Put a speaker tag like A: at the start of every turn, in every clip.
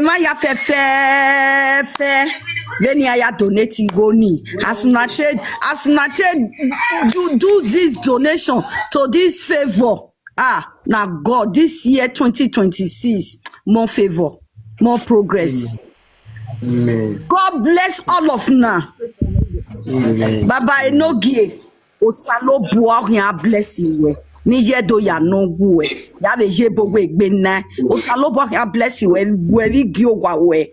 A: ma ya fe. Then ya donate goni. As soon as you do this donation to this favor. Now God, this year 2026, more favor, more progress.
B: Amen.
A: God bless all of now.
B: Amen.
A: Baba Enogie, Osalo Buaria bless you. Nije do ya no gue. Ya veje bogwe gbena. Osalo Buaria bless you. We gio wa we.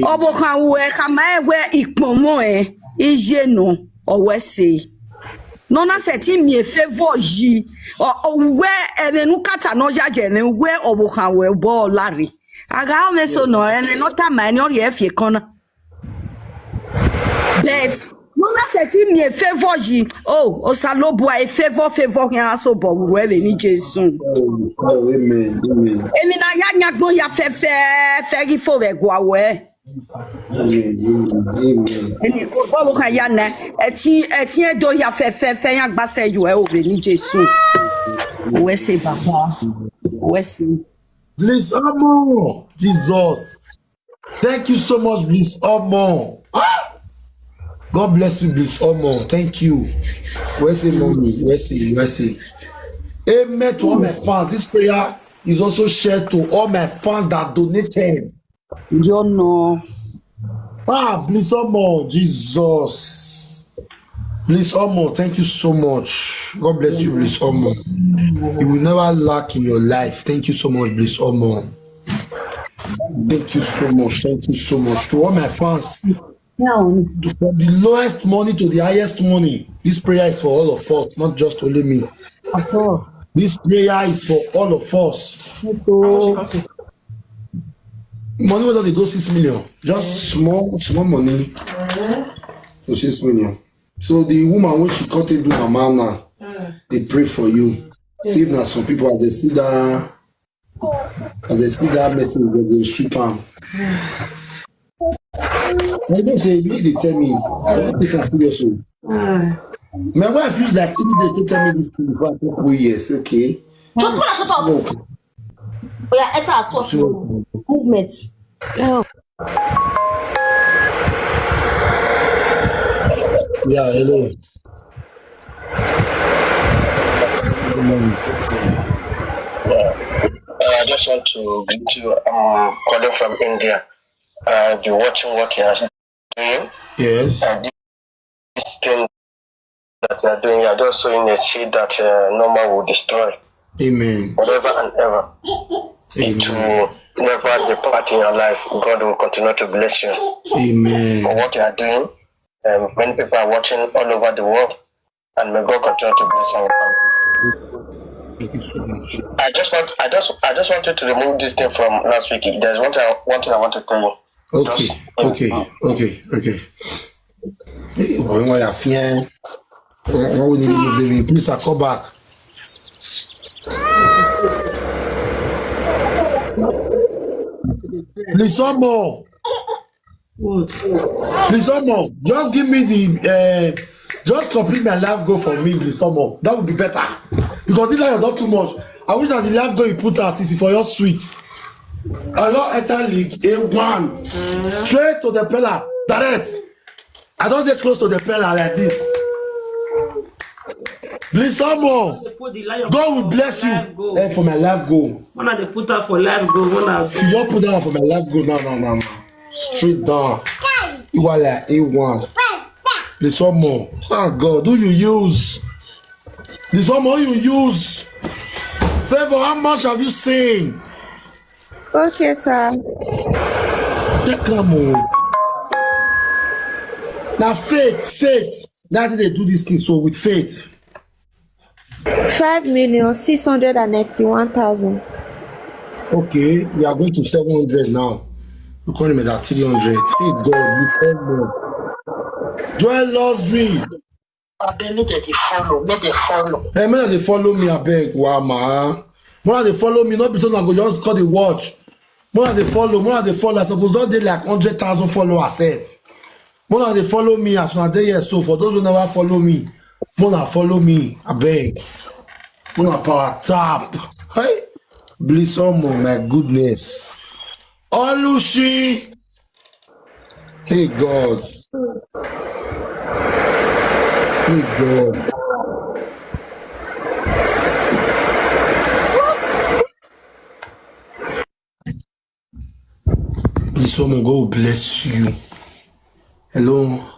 A: Obo kan we kama we ikpomo ije no owe se. Non a seti mi favor yi. O we enenu kata no jaje ne we obo kan we bo lari. Aga me so no ene no ta mani o ye fie kona. But non a seti mi favor yi. Oh, osalobo a favor yan so bo we ni Jesu.
B: Amen. Amen.
A: Emi na ya nyagbon ya fe gi fo we gwa we.
B: Amen.
A: Eni ko bo kan ya na eti do ya fe yan gba se ju e o ni Jesu. We say baba. We say
B: Bliss Omo. Jesus. Thank you so much, Bliss Omo. God bless you, Bliss Omo. Thank you. Where's the mommy? Where's it? Amen to all my fans. This prayer is also shared to all my fans that donated.
A: you know.
B: Bliss Omo. Jesus. Bliss Omo, thank you so much. God bless you, Bliss Omo. You will never lack in your life. Thank you so much, Bliss Omo. Thank you so much. Thank you so much. To all my fans, from the lowest money to the highest money, this prayer is for all of us, not just only me.
A: At all.
B: This prayer is for all of us. Money whether they go 6 million, just small money to 6 million. So the woman when she cut it do her manna, they pray for you. See if now some people as they see that message, they go sweep them. I don't say they tell me, I don't take it seriously. My wife used like 3 days to tell me this thing before I took 2 years, okay?
C: Okay. We are at our source movement.
B: Yeah, hello.
D: I just want to greet you. I'm calling from India. You're watching what you are doing.
B: Yes.
D: This thing that you are doing, you are just sowing a seed that normal will destroy.
B: Amen.
D: Forever and ever. It will never depart in your life. God will continue to bless you.
B: Amen.
D: For what you are doing. Many people are watching all over the world. And may God continue to bless our family.
B: Thank you so much.
D: I just wanted to remove this thing from last week. There's one thing I want to tell you.
B: Okay. Hey, when we are fear, when we need to move, please call back. Please some more. Please some more. Just give me the just complete my life goal for me, please some more. That would be better. Because this life is not too much. I wish that the life goal you put as is for your sweet. I don't enter league A1. Straight to the pillar. Direct. I don't get close to the pillar like this. Please some more. God will bless you for my life goal.
E: When they put that for life goal,
B: if you put that for my life goal, no. Straight down. You are like A1. There's one more. Oh God, who you use? There's one more you use. Favor, how much have you seen?
F: Okay, sir.
B: Take them on. Now faith. That's they do this thing. So with faith.
F: 5,681,000.
B: Okay, we are going to 700 now. We're calling me that 300. Hey God, you call me. Joel lost dream.
D: Let they follow.
B: Hey, man, they follow me, I beg. Wow, man. More they follow me, not because I go just call the watch. More they follow. I suppose don't they like 100,000 followers self. More they follow me as one day here. So for those who never follow me, more follow me, I beg. More power tap. Hey, Bliss Omo, my goodness. Olushi. Hey God. Hey God. Please, someone God bless you. Hello.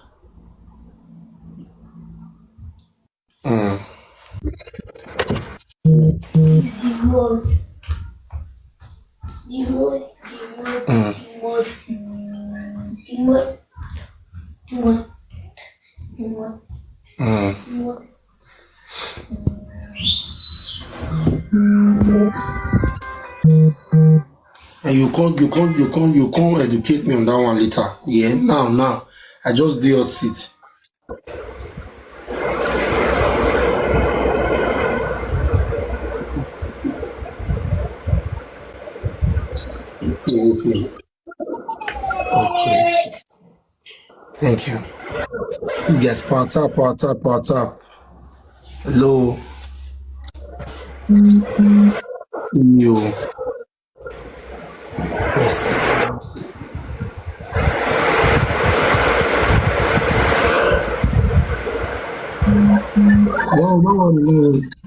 B: And you can't educate me on that one later. Yeah, now. I just did hot seat. Okay. Thank you. You guys, power tap. Hello. You. Yes.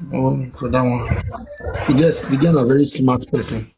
B: No, for that one. The guy is a very smart person.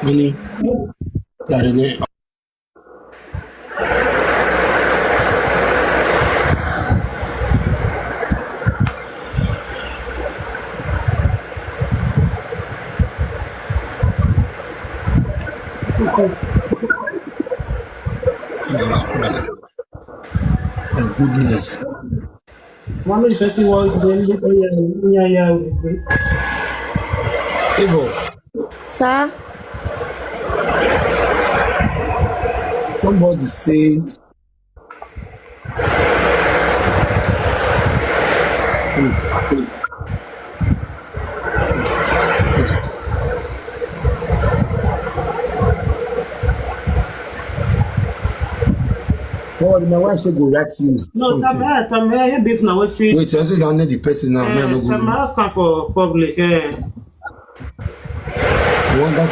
B: Really? Jesus Christ. My goodness.
E: How many person was
B: Evo,
F: Sir?
B: somebody say no, my wife said go write you
E: no,
B: something.
E: come here, beef now. What you?
B: Wait, I said I need the person now. Man, no
E: Come
B: go.
E: ask come for public.
B: That's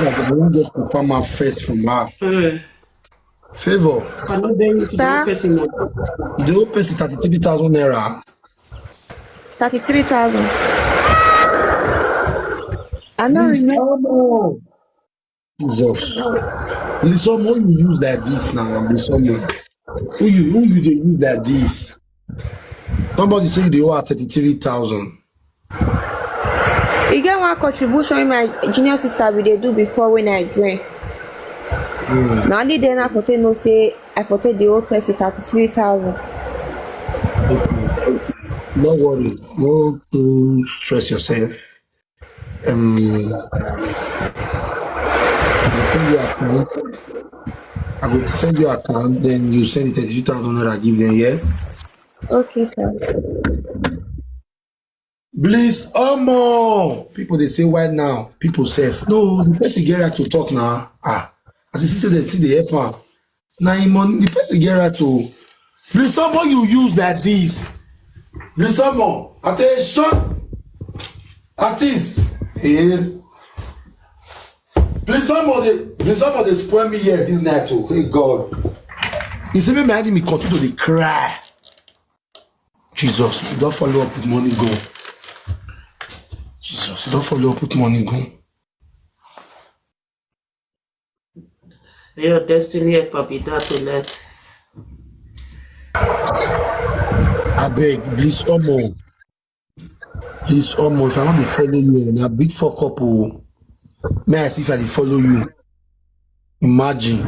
B: like the one just confirm my face from her. Favor.
E: I know they if the
F: Sir?
E: person.
B: The whole person 33,000 naira.
F: 33,000. I don't
B: Please,
F: remember.
B: no. Jesus. Listen, who you use like this now? Listen, who you they use like this? Somebody say they owe 33,000.
F: You get one contribution in my junior sister we they do before when I join. Now only then I for no say I for the old person 33,000.
B: Okay. No worry. No to stress yourself. I will send you account, then you send it 33,000 naira, give them, yeah?
F: Okay, sir.
B: Please, people they say why now? People say no, the person get right to talk now. As you see, they see the help. Now the person get right to please someone you use like this. Please someone attention artist here. Please somebody spoil me here this night too. Hey God. You see me behind me continue to cry. Jesus, you don't follow up with money go. Jesus, you don't follow up with money go.
E: Your destiny helper be that to let.
B: I beg, please, Omo. Please, Omo, if I want to follow you, na big fuck up, oh. May I see if I dey follow you? Imagine.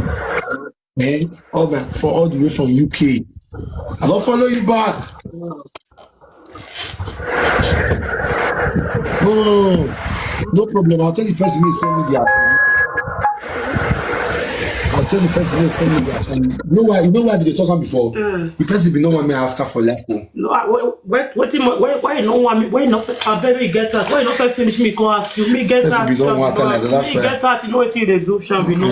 B: For all the way from UK. I don't follow you back. No problem. I'll tell the person who send me the account. I'll tell the person who send me the account. You know why they talking before? The person be no want me ask her for life.
E: No, why you no want me? Why you not? I better get that. Why you not finish me? Go ask you. Me get that. Me get that. You know what they do? Shall we know?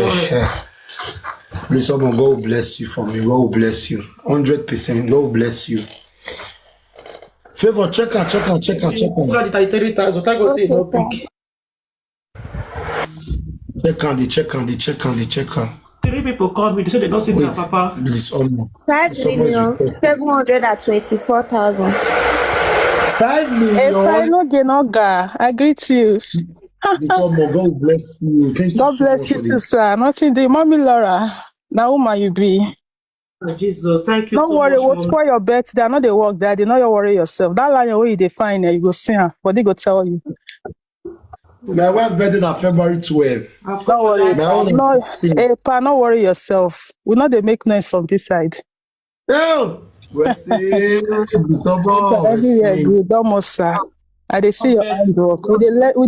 B: Please, God will bless you for me. God will bless you. 100%. God will bless you. Favor, check on.
E: God, it 30,000. I go say no pick.
B: Check on.
E: 3 people called me. They said they don't see their papa.
B: Please,
F: 5,724,000.
B: 5 million.
G: If I no get no guy, I greet you.
B: Please, God will bless you. Thank you.
G: God bless you too, sir. Nothing do. Mommy Laura, now who might you be?
E: Oh, Jesus, thank you
G: Don't
E: so
G: worry,
E: much.
G: we'll spoil your birthday. I know they work there. They know you worry yourself. That line where you define it, you go see her. But they go tell you.
B: My wife birthday on February 12th.
G: Don't worry. Don't worry yourself. We know they make noise from this side.
B: No. We'll see.
G: Everywhere good, almost, sir. I they see your handwork. We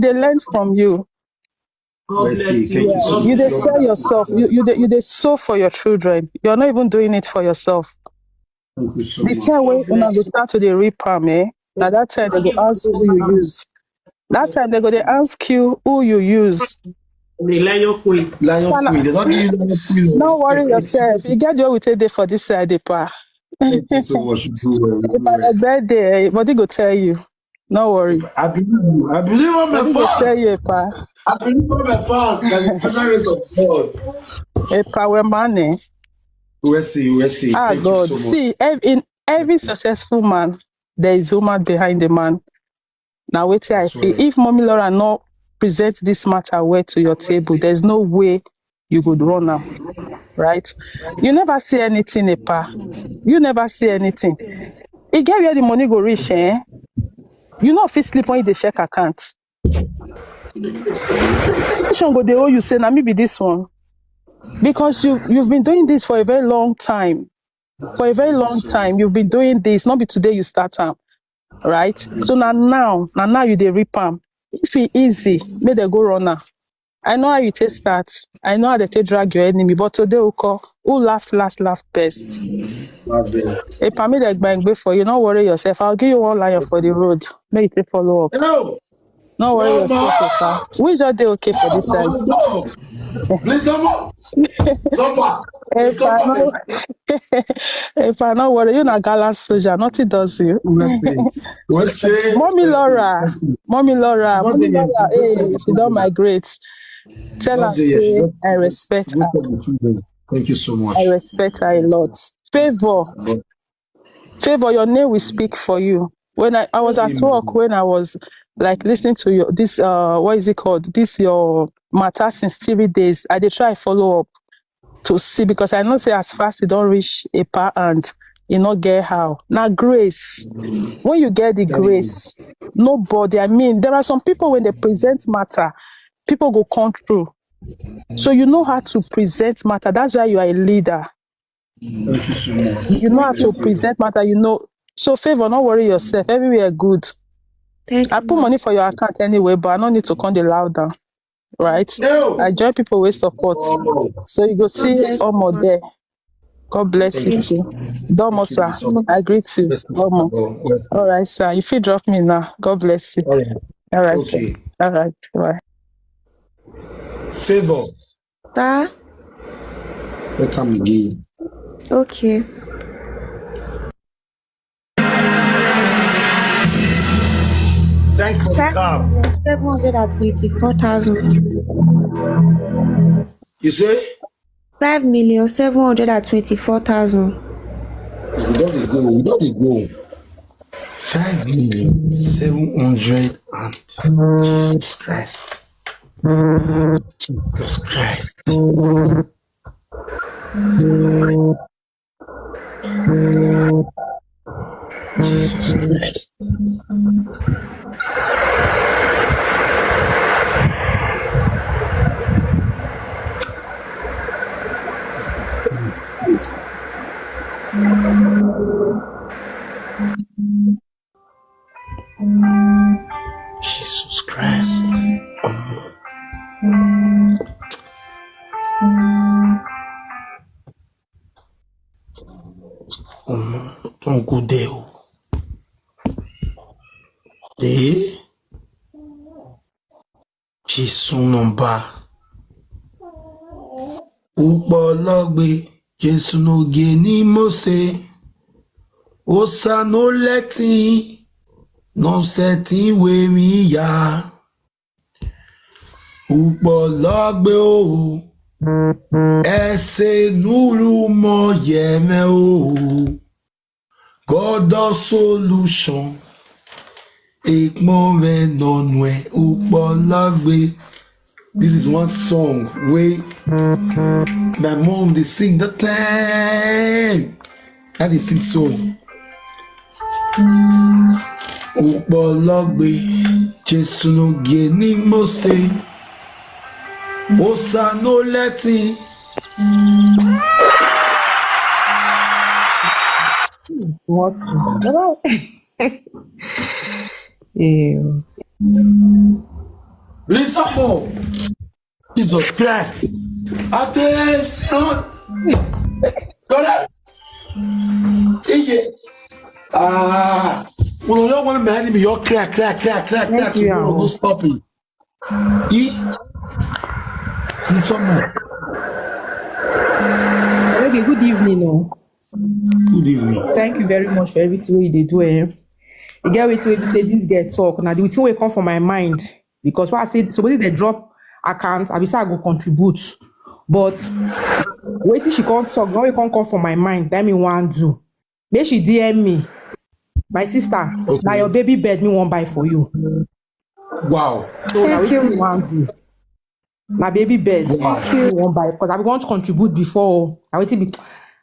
G: they learn from you.
E: God bless you.
B: Thank you so much.
G: You they sell yourself. You they sew for your children. You're not even doing it for yourself.
B: Thank you so
G: The
B: much.
G: time when you start to the reap-am, now that time they go ask who you use. That time they go they ask you who you use.
E: Lion Queen.
B: They don't give you Lion Queen.
G: Don't worry yourself. You get your with a day for this side, pa.
B: Thank you so much.
G: If I a birthday, body go tell you. No worry.
B: I believe you. I believe on my
G: Body go tell
B: fans.
G: you, pa.
B: I believe on my fans by the special grace of God.
G: Pa, we're money.
B: We'll see. Thank
G: God.
B: you so much.
G: See, in every successful man, there is woman behind the man. Now wait till I see. If Mommy Laura not present this matter well to your table, there's no way you could run now, right? You never see anything, pa. You never see anything. It get where the money go reach, eh? You know if you sleep when you check account. Which one go they owe you say, now maybe this one? Because you've been doing this for a very long time. For a very long time, you've been doing this. Not be today you start time, right? So now you dey reap am. If it easy, make they go run now. I know how you take start. I know how they take drag your enemy, but today who laugh best. If I made a bang for you, don't worry yourself. I'll give you one lion for the road. Make it take follow up.
B: No.
G: Don't worry yourself, Epa. Which are they okay for this side?
B: No. Please, Epa,
G: no worry, you're not gallant soldier. Nothing does you. Mommy Laura, hey, she don't migrate. Tell her, say, I respect her.
B: Thank you so much.
G: I respect her a lot. Favor, your name will speak for you. When I was at work, when I was like listening to your what is it called? This your matter since 3 days. I did try follow up to see because I know say as fast it don't reach a par and you not get how. Now grace. When you get the grace, nobody, I mean, there are some people when they present matter, people go come through. So you know how to present matter. That's why you are a leader.
B: Thank you so much.
G: You know how to present matter, you know. So Favor, don't worry yourself. Everywhere good. I put money for your account anyway, but I don't need to come the louder. Right? I join people with support. So you go see Omo there. God bless you too. Domo, sir. I greet you. Domo. All right, sir. If you drop me now, God bless you. All right,
B: okay.
G: Sir. All right. Bye.
B: Favor.
F: Sir?
B: They come again.
F: Okay.
B: Thanks for the cab.
F: 724,000.
B: You say?
F: 5,724,000.
B: We don't go. 5,700 and Jesus Christ. Jesus Christ. Jesus Christ. Jesus Christ. Don't go there. Eh? Jésù nọmba. Upologbe. Jésù no geni mose. Osa no letting. No setting we mi ya. Upologbe o. Ese nulu mo yeme o. God of solution. Ekmove nonwe upologbe. This is one song where my mom they sing the time. That is sing song. Upologbe Jesu no geni mose. Osa no letting.
A: What? Yeah.
B: Listen more. Jesus Christ. Attention. Correct. Well, you don't want to marry me. You're crack. You don't stop it. Listen more.
H: Okay, good evening.
B: Good evening.
H: Thank you very much for everything you do. You get wait till you say this girl talk. Now the thing will come from my mind because what I said, somebody they drop account, I be say I go contribute. But wait till she can't talk, now it can't come from my mind. That me want do. May she DM me. My sister,
B: Okay.
H: now your baby bed me won't buy for you.
B: Wow.
H: So now we want do. My baby bed, me won't buy because I want to contribute before. I wait till be.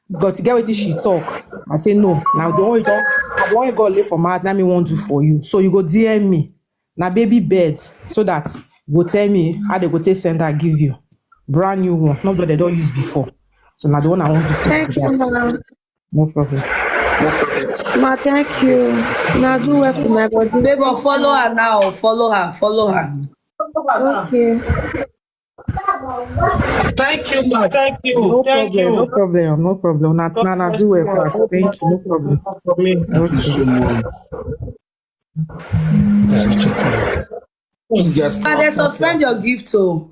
H: But to get with this, she talk. I say no. Now the one you don't, I don't want to go lay for my. Now me won't do for you. So you go DM me. Now baby bed, so that you go tell me how they go take send that give you brand new one, not that they don't use before. So now the one I want to.
F: Thank you, ma.
H: No problem.
F: Ma, thank you. Now do well for my body.
C: Baby, follow her now. Follow her.
F: Okay.
E: Thank you, ma. Thank you.
H: No
E: Thank
H: problem. No problem. Now do well for us. Thank you. No problem.
B: Thank you so much. Yeah, check it. These guys.
C: And they suspend your gift, too.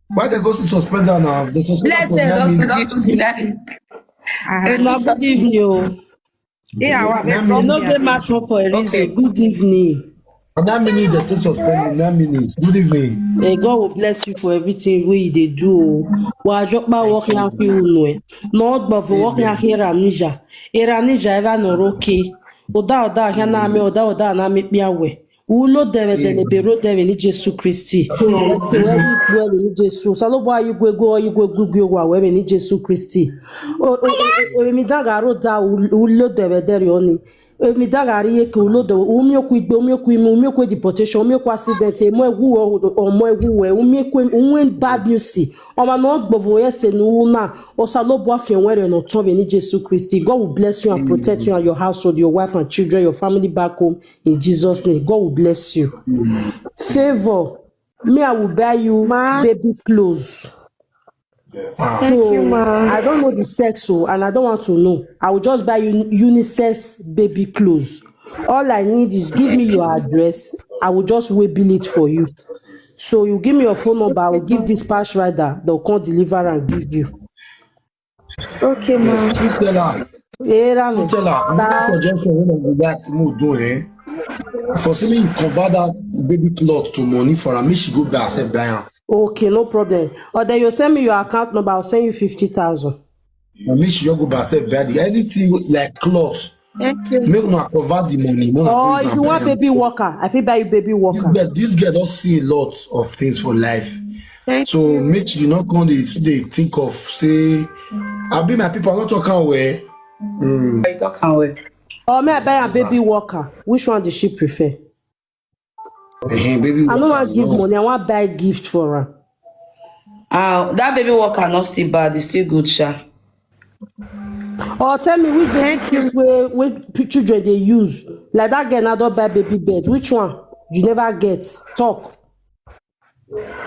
B: Why they go to suspend her now? They suspend her
C: Bless
B: for
C: them,
B: 9 minutes.
C: don't do that.
I: Good evening.
H: Yeah,
I: You no get match up for a reason.
C: Okay.
I: Good evening.
B: For 9 minutes, they take suspend me. 9 minutes. Good evening.
I: May God will bless you for everything wey you dey do. Wa drop my work yan fi unu. Not but for work yan here Ranija. Ranija eva no roke. Oda ya na me oda na me piawe. Ulo deve de ne bero deve ni Jesu Christi. Ese we ni Jesu. Salo bo ayu gwe wa we ni Jesu Christi. O mi daga ro da ulo deve de oni. Mi dagari ye ke ulodo umioku igbe umioku deportation umioku accident emo egwu omo egwu we umioku unwen bad news oma no gbovo yese nu na osalobo afien were no ton be ni Jesus Christ. God will bless you and protect you and your household, your wife and children, your family back home in Jesus name. God will bless you. Favor, me I will buy you baby clothes.
F: Thank you, ma.
I: I don't know the sex, and I don't want to know. I will just buy you unisex baby clothes. All I need is give me your address. I will just bill it for you. So you give me your phone number. I will give dispatch rider. They'll come deliver and give you.
F: Okay, ma.
B: Yes, you tell her. You tell her.
I: That-
B: Suggestion when I go back, mo do for say me you convert that baby cloth to money for her, make she go buy herself buy am.
I: Okay, no problem. Or then you send me your account number. I'll send you 50,000.
B: And make she just go buy herself buy the anything like cloth.
F: Thank you.
B: Make una convert the money.
I: Or if you want baby walker, I feel buy you baby walker.
B: This girl don see a lot of things for life.
F: Thank
B: So
F: you.
B: make sure you not come dey think of say I be my people, I'm not talking where.
C: You talk away.
I: Or may I buy a baby walker? Which one does she prefer?
B: Baby
I: I don't want to give
B: walker.
I: money. I want to buy gift for her.
C: That baby walker not still bad. It's still good, sha.
I: Or tell me which baby things where children they use. Like that girl now don't buy baby bed. Which one? You never get. Talk.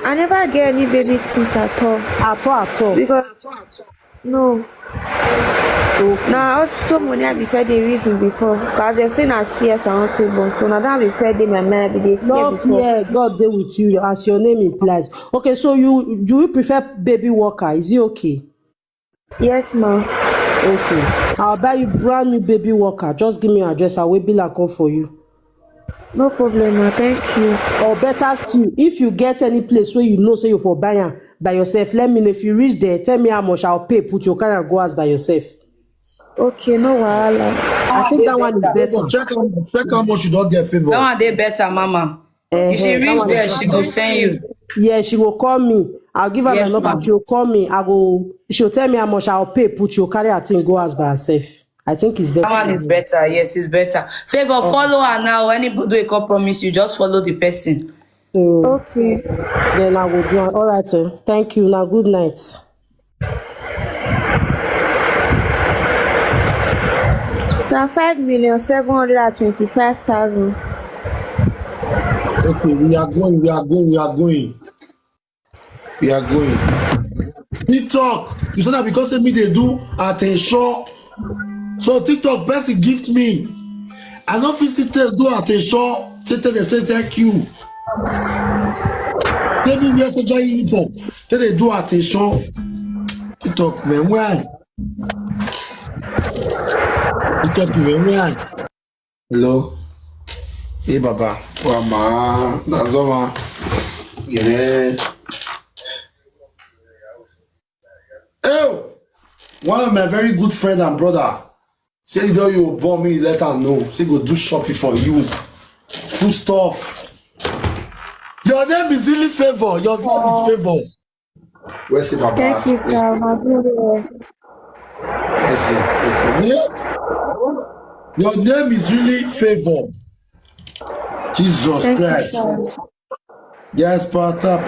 F: I never get any baby things at all.
I: At all.
F: Because no.
I: Okay.
F: Now I was told money I before the reason before. Because they say na CS and not born. So now that before they my mind be they fear
I: No
F: before.
I: fear, God deal with you as your name implies. Okay, so you prefer baby walker? Is it okay?
F: Yes, ma.
I: Okay. I'll buy you brand new baby walker. Just give me your address. I will be like come for you.
F: No problem, ma. Thank you.
I: Or better still, if you get any place where you know say you for buy am by yourself, let me know. If you reach there, tell me how much I'll pay. Put your car and go as by yourself.
F: Okay, no wahala.
I: I think that one is better.
B: Check how much you don't get favor.
C: That one they better, mama. If she reach there, she go send you.
I: Yeah, she will call me. I'll give her
C: Yes,
I: my number.
C: ma'am.
I: She'll call me. She'll tell me how much I'll pay. Put your carry her thing, go as by herself. I think it's better.
C: That one is better. Yes, it's better. Favor, follow her now. Anybody will come promise you, just follow the person.
I: So
F: Okay.
I: then I will do it. All right. Thank you. Now, good night.
F: So 5,725,000.
B: Okay, we are going. TikTok, you said that because of me they do attention. So TikTok best gift me. I don't feel still do attention. They say thank you. Tell me where's the uniform. Then they do attention. TikTok, man, why? TikTok, man, why? Hello. Hey, Baba. Mama, that's all. Yeah. Oh, one of my very good friend and brother say though you born me, let her know. Say go do shopping for you. Full stuff. Your name is really favor. Your name is favor. Where's the Baba?
F: Thank you, sir. My brother.
B: Your name is really favor. Jesus
F: Thank
B: Christ.
F: you, sir.
B: Yes, pata.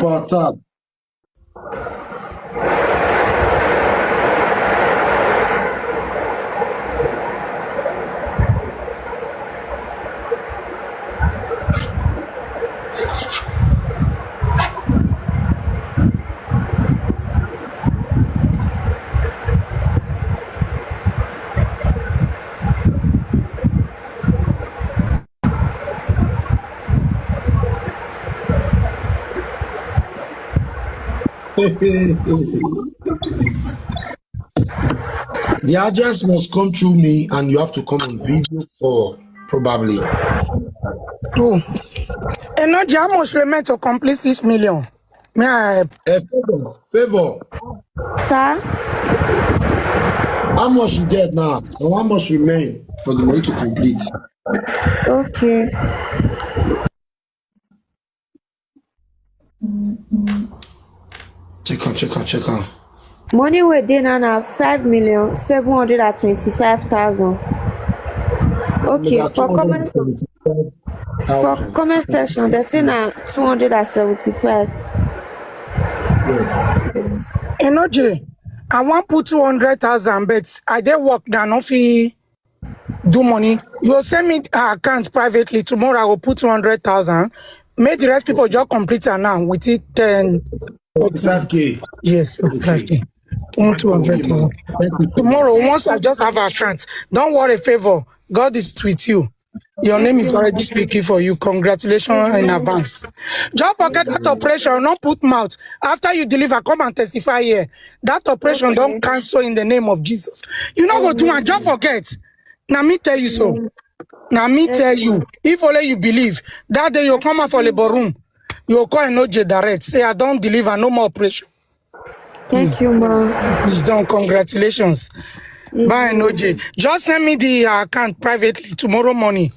B: The address must come through me and you have to come on video call, probably.
J: Oh, Enogie, how much remain to complete 6 million? May I?
B: Favor.
F: Sir?
B: How much you get now? And how much remain for the money to complete?
F: Okay.
B: Check out.
F: Money we dey now 5,725,000. Okay, for comment section, they say now 275.
B: Yes.
J: Enogie, I want put 200,000, but I dey work now, no fee do money. You will send me account privately tomorrow. I will put 200,000. Make the rest people just complete it now with it
B: 45K.
J: Yes, 45K. 200,000. Tomorrow, once I just have an account, don't worry, favor. God is with you. Your name is already speaking for you. Congratulations in advance. Don't forget that operation, not put mouth. After you deliver, come and testify here. That operation don't cancel in the name of Jesus. You know what to do and don't forget. Now me tell you so. Now me tell you. If only you believe, that day you come out for labor room, you call Enogie direct. Say I don't deliver, no more operation.
F: Thank you, ma.
J: It's done. Congratulations. Bye, Enogie. Just send me the account privately tomorrow morning.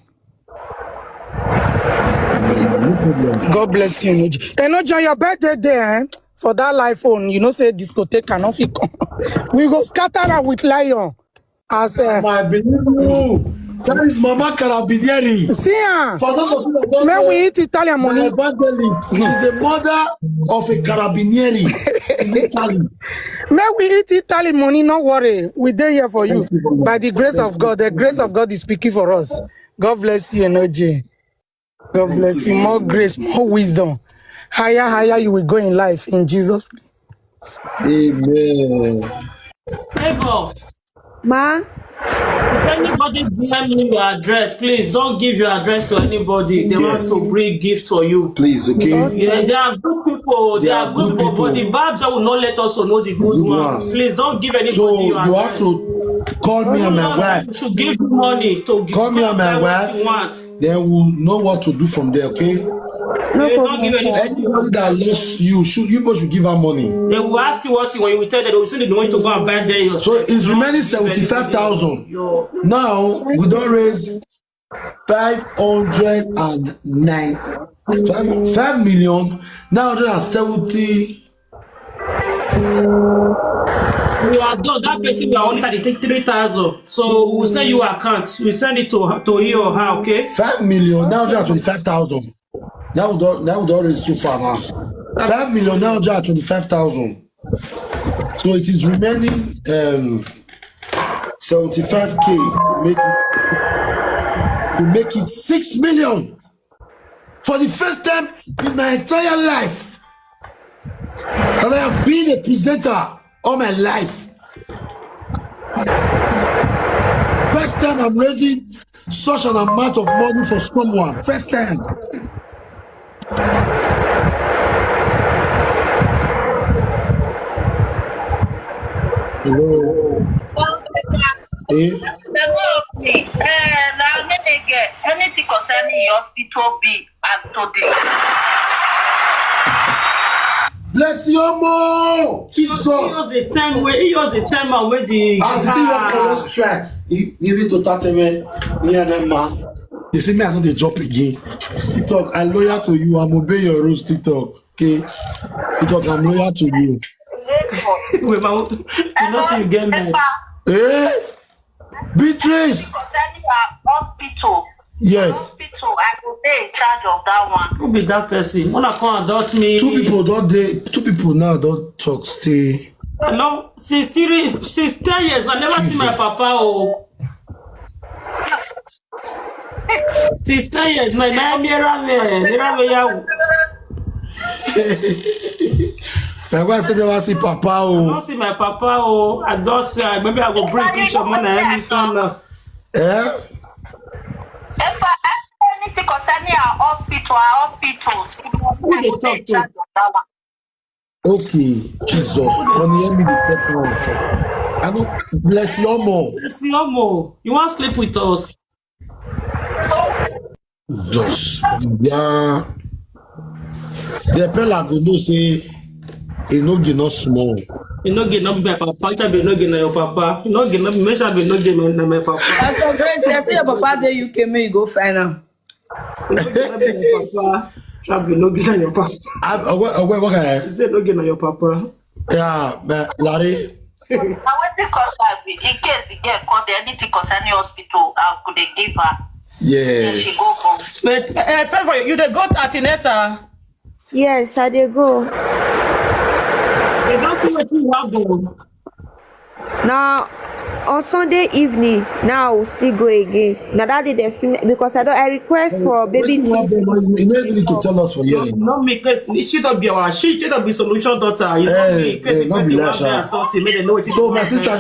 J: God bless you, Enogie. Enogie, your birthday there, for that live phone, you know, say discotheque cannot fit. We go scatter her with lion. As
B: I believe you. That is Mama Carabinieri.
J: See her.
B: For those of you that don't
J: May
B: know,
J: we eat Italian
B: my
J: money.
B: evangelist, she's a mother of a Carabinieri in Italy.
J: May we eat Italian money, no worry. We're there here for you.
B: Thank you very much.
J: By the grace of God, the grace of God is speaking for us. God bless you, Enogie. God bless you. More grace, more wisdom. Higher you will go in life in Jesus' name.
B: Amen.
E: Favor.
F: Ma,
E: If anybody DM me your address, please don't give your address to anybody. They
B: Yes.
E: want to bring gifts for you.
B: Please, okay?
E: Yeah, they are good people. They are good people, but the bad will not let us know the good ones. Please don't give anybody
B: So
E: your
B: you
E: address.
B: have to call me and my wife.
E: You should give you money to give.
B: Call me and my
E: what
B: wife.
E: you want.
B: Then we'll know what to do from there, okay?
F: no
E: Don't
F: problem.
E: give anybody.
B: Anybody that loves you, you both should give her money.
E: They will ask you what you want. You will tell them. They will say they want you to go and buy there yourself.
B: So it's remaining 75,000. Now we don't raise 5,970,000.
E: You are done. That person we are only that they take 3,000. So we will send you account. We send it to he or her, okay?
B: 5,925,000. That would all raise so far now. 5,925,000. So it is remaining 75k to make it 6 million. For the first time in my entire life that I have been a presenter all my life. First time I'm raising such an amount of money for someone. First time. Hello. Eh?
K: Anything concerning hospital bill and to this.
B: Bless you more. Jesus.
E: He was the time when the
B: as the thing work on your track, even to that time, man. They say me I know they drop again. TikTok, I'm loyal to you. I'm obey your rules. TikTok, okay? TikTok, I'm loyal to you.
E: Wait, man, you know, see you get mad.
B: Eh? Beatrice.
K: Concerning our hospital.
B: Yes.
K: Hospital, I will be in charge of that one.
E: Who be that person? When I come adult me.
B: Two people now don't talk. Stay.
E: No, since 10 years, I never see my papa. Oh. Since 10 years, my Naira.
B: My wife said never see papa.
E: I
B: Oh.
E: don't see my papa. Oh, I don't say. Maybe I will bring picture when I have me found out.
B: Eh?
K: If I ask anything concerning our hospital,
E: Who they talk to?
B: Okay, Jesus. Only hear me the pepper. I know. Bless you more.
E: Bless you more. You want to sleep with us?
B: Just yeah. The pella go know say Enogie not small.
E: Enogie not be my papa. It be Enogie na your papa. Enogie not be. Make sure be Enogie na my papa.
C: That's so great. They say your papa there you came here, you go find him.
E: Enogie not be your papa. Shall be Enogie na your papa.
B: What can I?
E: Say Enogie na your papa.
B: Yeah, but Larry.
K: I want to concern in case the girl called anything concerning hospital, could they give her?
B: Yes.
K: She go home.
E: But Favor, you the go to Atineta.
F: Yes, I dey go.
E: They don't see what you have done.
F: Now, on Sunday evening, now I will still go again. Now that day they see because I request for baby
B: You don't even need to tell us for hearing.
E: No make us. It should not be our. She should not be solution daughter. You
B: Not be like that.
E: something. Make them know it is.
B: So my sister,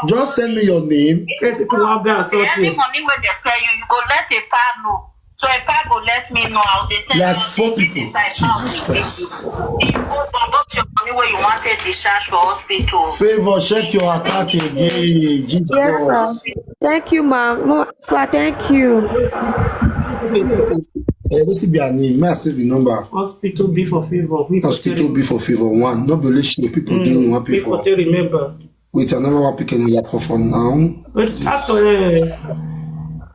B: just send me your name.
E: Case people want to
K: Any
E: something.
K: money when they tell you, you go let a pa know. So a pa go let me know how they send
B: Like
K: you
B: 4
K: the
B: people.
K: inside
B: Jesus
K: house.
B: Christ.
K: You go not your money where you wanted discharge for hospital.
B: Favor, check your account again. Jesus.
F: Yes, sir. Thank you, ma'am. Well, thank you.
B: Everything be a name. May I save the number?
E: Hospital B for Favor.
B: Hospital B for Favor 1. Not relation. People doing one
E: B
B: people.
E: for to remember.
B: Wait, another one picking your laptop for now.
E: But that's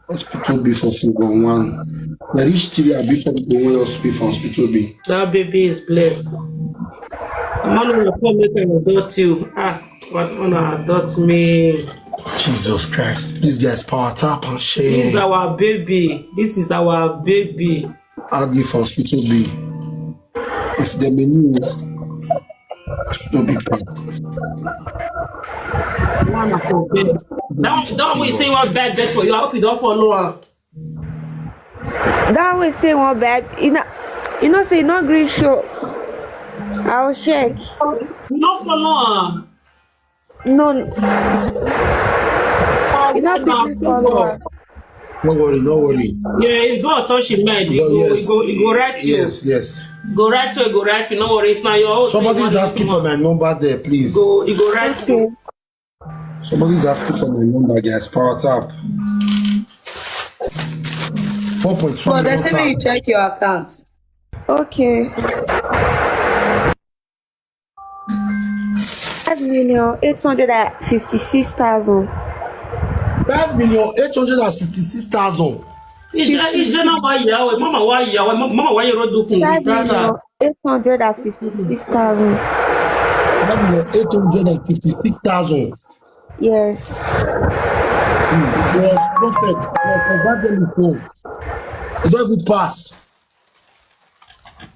B: Hospital B for Favor 1. The rich 3 are B for hospital B.
E: that baby is blessed. The man will come make an adult you. What wanna adult me?
B: Jesus Christ. This guy's power tap and share.
E: This is our baby. This is our baby.
B: Add me for hospital B. It's the menu. No big part.
E: That we say one bad bet for you. I hope you don't follow her.
F: That way say one bad. You know say no green show. I'll check.
E: You don't follow her.
F: No. You not people follow her.
B: No worry.
E: Yeah, it's gonna touch him mind. It go right to you.
B: Yes.
E: Go right to you. No worry. If not your own.
B: Somebody's asking for my number there, please.
E: Go right to you.
B: Somebody's asking for my number, guys. Power tap. 4.2.
C: But that's when you check your accounts.
F: Okay. 5,856,000.
B: 5,866,000.
E: Is there not why you Mama why you wrote
F: 5,856,000.
B: 5,856,000.
F: Yes.
B: Yes, perfect. It don't even pass.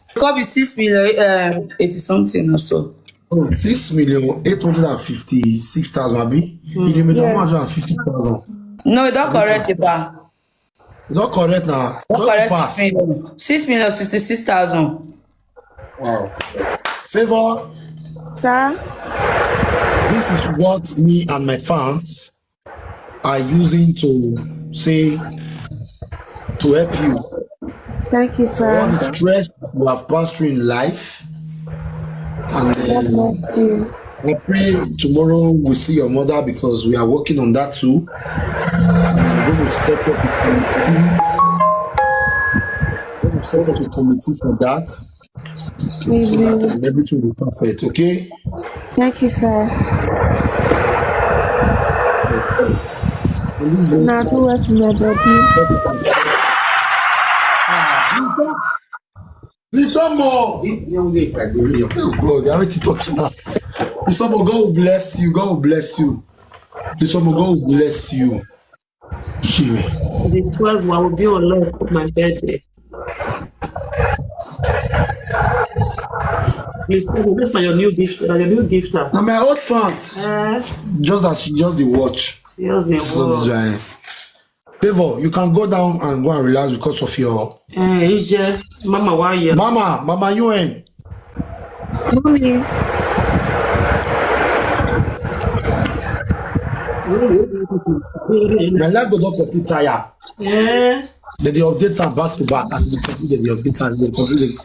C: It could be 6 million 80 something or so.
B: 6,856,000, Abi. You remember 150,000.
C: No, you don't correct it, ba.
B: Not correct now.
C: Don't correct 6 million 66,000.
B: Wow. Favor.
F: Sir?
B: This is what me and my fans are using to say to help you.
F: Thank you, sir.
B: All the stress you have passed through in life. And I pray tomorrow we'll see your mother because we are working on that too. And I'm going to set up a committee for that. So that everything will be perfect, okay?
F: Thank you, sir. Now do what you my body.
B: Please some more. Oh God, they already talking now. Please some more. God will bless you. God will bless you. Please some more. God will bless you. Shime.
E: The 12th, I will be on live for my birthday. Please, this is your new gift. Your new gifter.
B: Now my old fans. Just as she just the watch.
E: Just the watch.
B: Favor, you can go down and go and relax because of your.
E: Mama, why you?
B: Mama, you ain't.
F: Mommy.
B: My life go down complete tire.
E: Yeah.
B: They update them back to back as the complete they update them. They complete.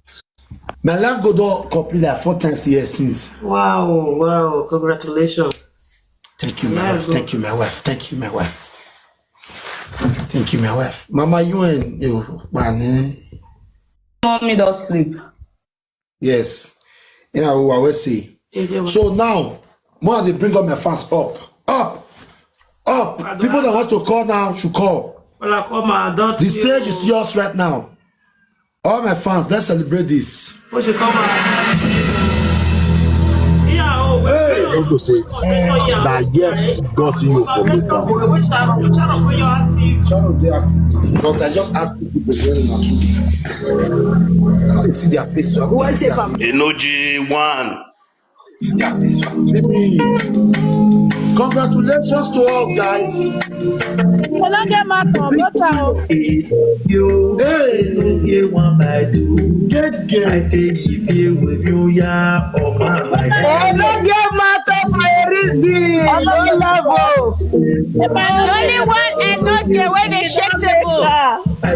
B: My life go down complete like 4 times here since.
E: Wow, congratulations.
B: Thank you, my wife. Thank you, my wife. Thank you, my wife. Thank you, my wife. Mama, you and you, man.
C: Mommy don't sleep.
B: Yes. Yeah, I will say. So now, more they bring up my fans up. People that want to call now should call. The stage is yours right now. All my fans, let's celebrate this.
L: I want to say that God see you for me.
B: Channel they active, but I just active people when not too. I can see their face.
L: Enogie 1.
B: See their face. Congratulations to all guys.
M: Can I get my phone? What's out?
B: Hey.
M: Only one and not the way they shake table. I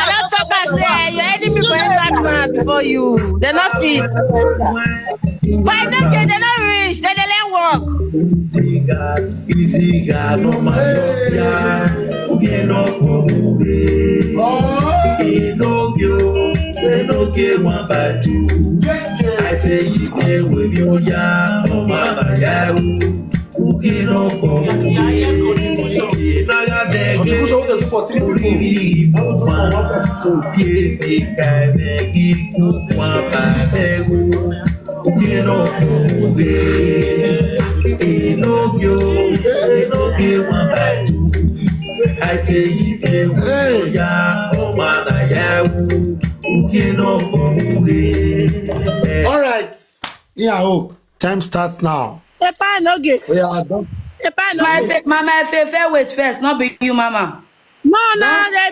M: don't talk and say your enemy better before you. They're not fit. But not they're not rich, they don't work.
B: Contribution will do for 3 people. I will do for 1 person.
N: Enogie one by I say if ya oh man I am
B: all right. Yeah, oh, time starts now.
M: Epa Enogie.
B: Yeah, done.
M: Epa Enogie.
C: Mama, if wait first, not be you, Mama.
M: No, they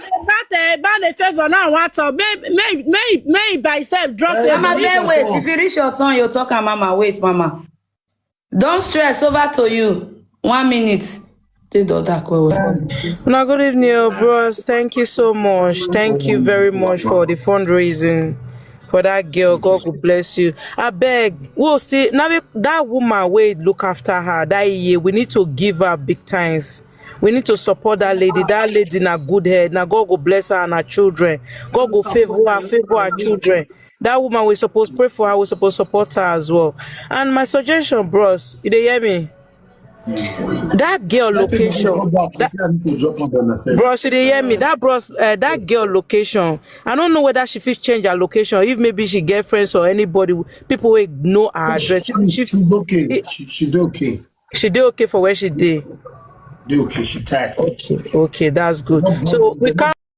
M: ban the favor now. What up? May by self drop it.
C: Mama, wait. If you reach your turn, you talk, and Mama. Wait, Mama. Don't stress. Over to you. 1 minute.
O: Now, good evening, bros. Thank you so much. Thank you very much for the fundraising for that girl. God will bless you. I beg. We'll see. Now that woman will look after her that year. We need to give her big times. We need to support that lady. That lady in a good head. Now God will bless her and her children. God will favor her children. That woman we supposed to pray for her. We supposed to support her as well. And my suggestion, bros, you dey hear me? That girl location. Bros, you dey hear me? That girl location. I don't know whether she fit change her location. If maybe she get friends or anybody, people will know her address.
B: She's okay. She do okay.
O: She did okay for where she did.
B: Okay, she tagged.
O: Okay, that's good. So we can't.